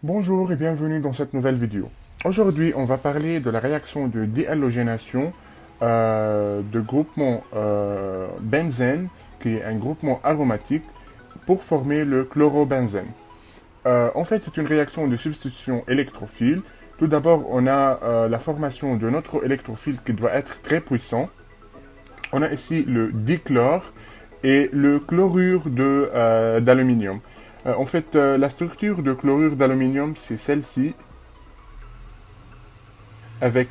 Bonjour et bienvenue dans cette nouvelle vidéo. Aujourd'hui, on va parler de la réaction de déhalogénation de groupement benzène, qui est un groupement aromatique, pour former le chlorobenzène. En fait, c'est une réaction de substitution électrophile. Tout d'abord, on a la formation de notre électrophile qui doit être très puissant. On a ici le dichlore et le chlorure d'aluminium. En fait, la structure de chlorure d'aluminium, c'est celle-ci, avec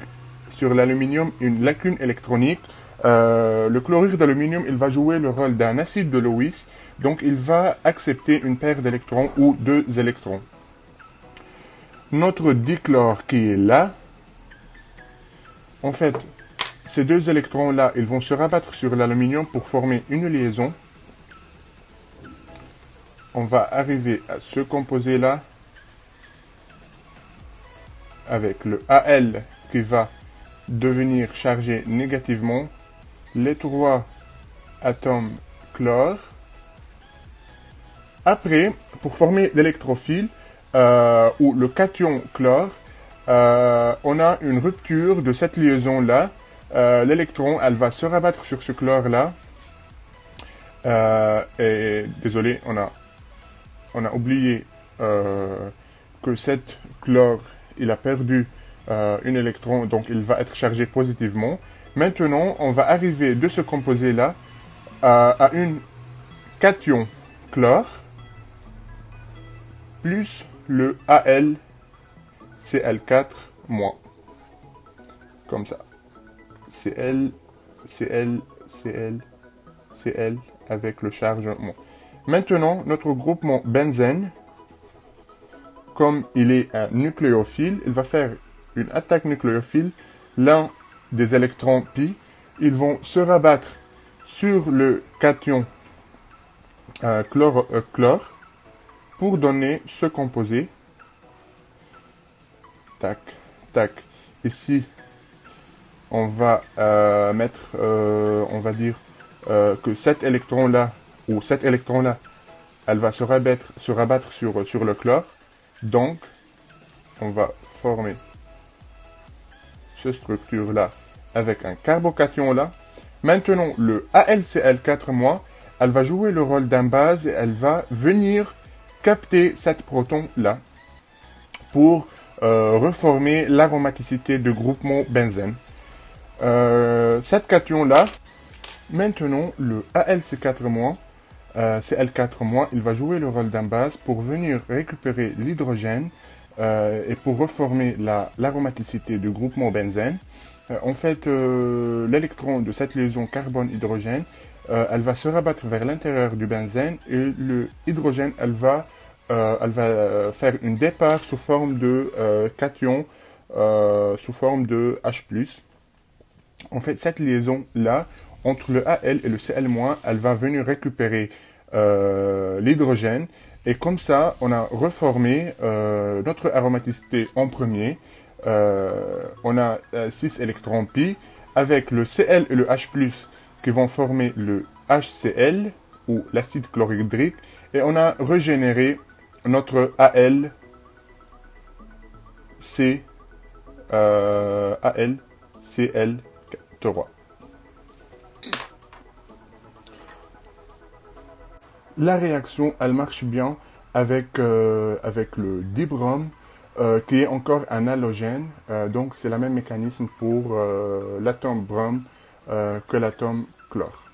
sur l'aluminium une lacune électronique. Le chlorure d'aluminium, il va jouer le rôle d'un acide de Lewis, donc il va accepter une paire d'électrons ou deux électrons. Notre dichlore qui est là, en fait, ces deux électrons-là, ils vont se rabattre sur l'aluminium pour former une liaison. On va arriver à ce composé-là avec le Al qui va devenir chargé négativement, les trois atomes chlore. Après, pour former l'électrophile ou le cation chlore, on a une rupture de cette liaison-là. L'électron, elle va se rabattre sur ce chlore-là. Et désolé, on a oublié que cette chlore, il a perdu un électron, donc il va être chargé positivement. Maintenant, on va arriver de ce composé-là à une cation chlore plus le AlCl4-, comme ça. Cl, Cl, Cl, Cl avec le chargement. Maintenant, notre groupement benzène, comme il est un nucléophile, il va faire une attaque nucléophile. L'un des électrons pi, ils vont se rabattre sur le cation chlore pour donner ce composé. Tac, tac. Ici, on va mettre, on va dire que cet électron-là, ou cet électron-là, elle va se rabattre sur le chlore. Donc, on va former cette structure-là avec un carbocation là. Maintenant, le AlCl4-, elle va jouer le rôle d'un base et elle va venir capter cette proton-là pour reformer l'aromaticité du groupement benzène. Cette cation-là, maintenant, le AlC4-, Cl4-, il va jouer le rôle d'un base pour venir récupérer l'hydrogène et pour reformer l'aromaticité du groupement benzène. En fait, l'électron de cette liaison carbone-hydrogène, elle va se rabattre vers l'intérieur du benzène et l'hydrogène, elle va faire une départ sous forme de cation, sous forme de H+. En fait, cette liaison-là, entre le Al et le Cl-, elle va venir récupérer l'hydrogène. Et comme ça, on a reformé notre aromaticité en premier. On a 6 électrons pi avec le Cl et le H+, qui vont former le HCl, ou l'acide chlorhydrique. Et on a régénéré notre AlCl3. La réaction, elle marche bien avec le dibrom, qui est encore un halogène. Donc, c'est le même mécanisme pour l'atome brom que l'atome chlore.